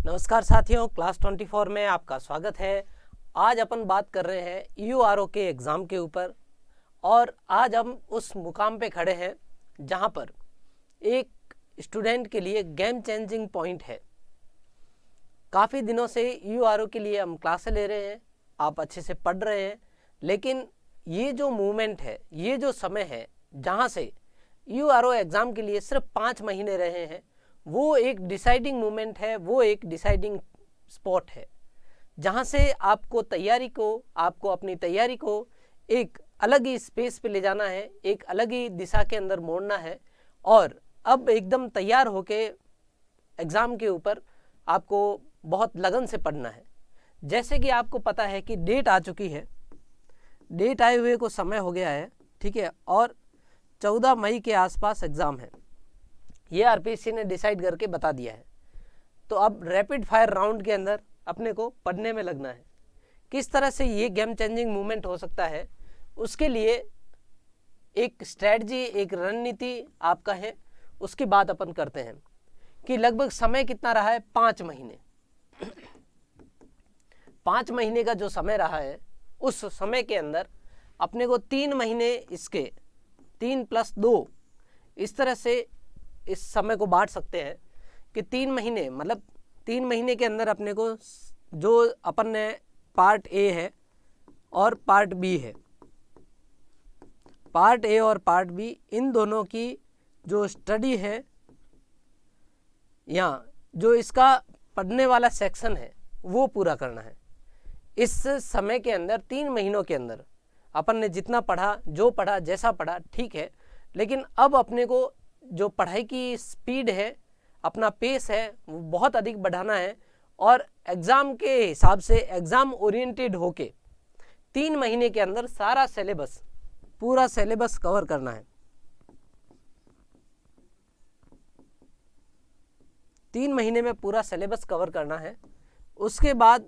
नमस्कार साथियों, क्लास 24 में आपका स्वागत है। आज अपन बात कर रहे हैं यूआरओ के एग्ज़ाम के ऊपर और आज हम उस मुकाम पे खड़े हैं जहां पर एक स्टूडेंट के लिए गेम चेंजिंग पॉइंट है। काफ़ी दिनों से यूआरओ के लिए हम क्लासें ले रहे हैं, आप अच्छे से पढ़ रहे हैं, लेकिन ये जो मूवमेंट है, ये जो समय है जहां से यूआरओ एग्ज़ाम के लिए सिर्फ 5 महीने रहे हैं, वो एक डिसाइडिंग मोमेंट है, वो एक डिसाइडिंग स्पॉट है जहां से आपको अपनी तैयारी को एक अलग ही स्पेस पे ले जाना है, एक अलग ही दिशा के अंदर मोड़ना है और अब एकदम तैयार होके एग्ज़ाम के ऊपर आपको बहुत लगन से पढ़ना है। जैसे कि आपको पता है कि डेट आ चुकी है, डेट आए हुए को समय हो गया है, ठीक है, और 14 मई के आसपास एग्ज़ाम है, ये आरपीएससी ने डिसाइड करके बता दिया है। तो अब रैपिड फायर राउंड के अंदर अपने को पढ़ने में लगना है। किस तरह से ये गेम चेंजिंग मूवमेंट हो सकता है, उसके लिए एक स्ट्रैटेजी, एक रणनीति आपका है, उसकी बात अपन करते हैं कि लगभग समय कितना रहा है, 5 महीने। 5 महीने का जो समय रहा है, उस समय के अंदर अपने को 3 महीने इसके 3 + 2 इस तरह से इस समय को बांट सकते हैं कि 3 महीने मतलब 3 महीने के अंदर अपने को जो अपन ने पार्ट ए है और पार्ट बी है, पार्ट ए और पार्ट बी, इन दोनों की जो स्टडी है या जो इसका पढ़ने वाला सेक्शन है वो पूरा करना है। इस समय के अंदर 3 महीनों के अंदर अपन ने जितना पढ़ा, जो पढ़ा, जैसा पढ़ा, ठीक है, लेकिन अब अपने को जो पढ़ाई की स्पीड है, अपना पेस है, वो बहुत अधिक बढ़ाना है और एग्ज़ाम के हिसाब से एग्ज़ाम ओरिएंटेड होके 3 महीने के अंदर सारा सिलेबस, पूरा सिलेबस कवर करना है। 3 महीने में पूरा सिलेबस कवर करना है। उसके बाद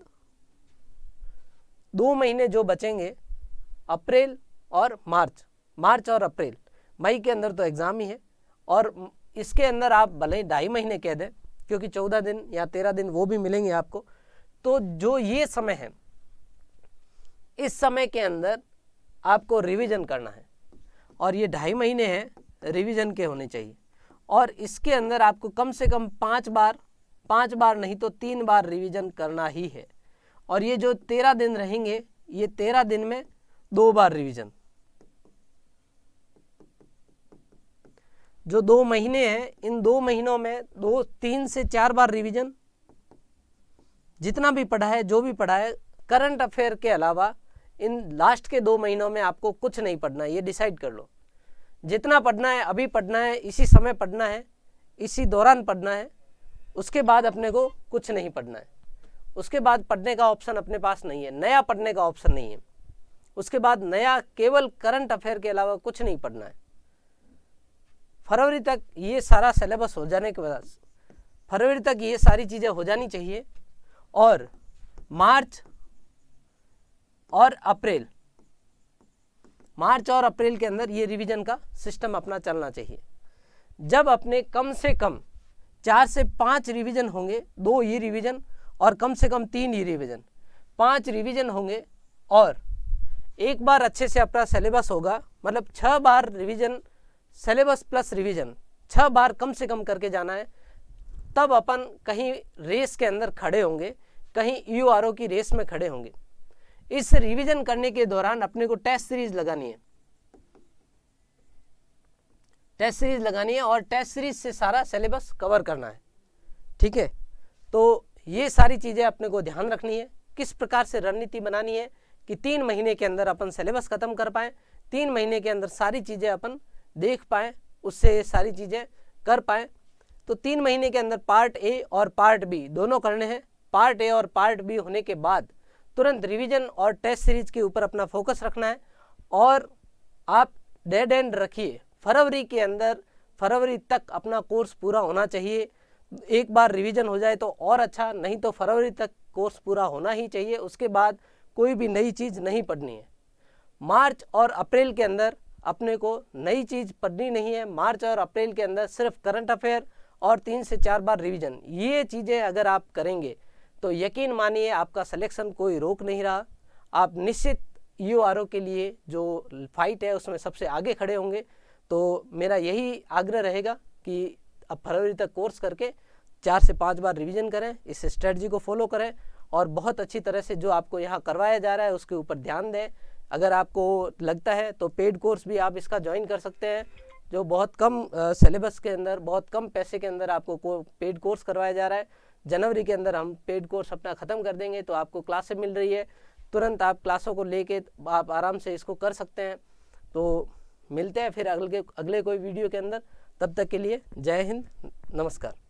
2 महीने जो बचेंगे, अप्रैल और मार्च और अप्रैल, मई के अंदर तो एग्ज़ाम ही है और इसके अंदर आप भले ही 2.5 महीने कह दें, क्योंकि 14 दिन या 13 दिन वो भी मिलेंगे आपको। तो जो ये समय है, इस समय के अंदर आपको रिवीजन करना है और ये 2.5 महीने हैं रिवीजन के होने चाहिए और इसके अंदर आपको कम से कम 5 बार नहीं तो 3 बार रिवीजन करना ही है। और ये जो 13 दिन रहेंगे, ये 13 दिन में 2 बार रिवीजन। जो 2 महीने हैं, इन 2 महीनों में 3 से 4 बार रिवीजन। जितना भी पढ़ा है, जो भी पढ़ा है, करंट अफेयर के अलावा इन लास्ट के 2 महीनों में आपको कुछ नहीं पढ़ना है, ये डिसाइड कर लो। जितना पढ़ना है अभी पढ़ना है, इसी समय पढ़ना है, इसी दौरान पढ़ना है, उसके बाद अपने को कुछ नहीं पढ़ना है। उसके बाद पढ़ने का ऑप्शन अपने पास नहीं है, नया पढ़ने का ऑप्शन नहीं है। उसके बाद नया केवल करंट अफेयर के अलावा कुछ नहीं पढ़ना है। फरवरी तक ये सारा सिलेबस हो जाने के बाद, फरवरी तक ये सारी चीज़ें हो जानी चाहिए और मार्च और अप्रैल के अंदर ये रिवीजन का सिस्टम अपना चलना चाहिए। जब अपने कम से कम 4 से 5 रिवीजन होंगे, 2 ये रिवीजन और कम से कम 3 ये रिवीजन, 5 रिवीजन होंगे और एक बार अच्छे से अपना सिलेबस होगा, मतलब 6 बार रिवीजन, सिलेबस प्लस रिवीजन 6 बार कम से कम करके जाना है। तब अपन कहीं रेस के अंदर खड़े होंगे, कहीं यूआरओ की रेस में खड़े होंगे। इस रिवीजन करने के दौरान अपने को टेस्ट सीरीज लगानी है, और टेस्ट सीरीज से सारा सिलेबस कवर करना है, ठीक है। तो ये सारी चीज़ें अपने को ध्यान रखनी है। किस प्रकार से रणनीति बनानी है कि 3 महीने के अंदर अपन सिलेबस खत्म कर पाएँ, 3 महीने के अंदर सारी चीज़ें अपन देख पाएँ, उससे सारी चीज़ें कर पाएँ। तो 3 महीने के अंदर पार्ट ए और पार्ट बी दोनों करने हैं। पार्ट ए और पार्ट बी होने के बाद तुरंत रिवीजन और टेस्ट सीरीज के ऊपर अपना फोकस रखना है और आप डेड एंड रखिए। फरवरी के अंदर, फरवरी तक अपना कोर्स पूरा होना चाहिए। एक बार रिवीजन हो जाए तो और अच्छा, नहीं तो फरवरी तक कोर्स पूरा होना ही चाहिए। उसके बाद कोई भी नई चीज़ नहीं पढ़नी है। मार्च और अप्रैल के अंदर अपने को नई चीज़ पढ़नी नहीं है। मार्च और अप्रैल के अंदर सिर्फ करंट अफेयर और 3 से 4 बार रिवीजन, ये चीज़ें अगर आप करेंगे तो यकीन मानिए आपका सिलेक्शन कोई रोक नहीं रहा। आप निश्चित यूआरओ के लिए जो फाइट है उसमें सबसे आगे खड़े होंगे। तो मेरा यही आग्रह रहेगा कि अब फरवरी तक कोर्स करके 4 से 5 बार रिवीजन करें, इस स्ट्रेटजी को फॉलो करें और बहुत अच्छी तरह से जो आपको यहाँ करवाया जा रहा है उसके ऊपर ध्यान दें। अगर आपको लगता है तो पेड कोर्स भी आप इसका ज्वाइन कर सकते हैं, जो बहुत कम सिलेबस के अंदर, बहुत कम पैसे के अंदर आपको पेड कोर्स करवाया जा रहा है। जनवरी के अंदर हम पेड कोर्स अपना ख़त्म कर देंगे, तो आपको क्लासें मिल रही है, तुरंत आप क्लासों को लेके आप आराम से इसको कर सकते हैं। तो मिलते हैं फिर अगले कोई वीडियो के अंदर, तब तक के लिए जय हिंद, नमस्कार।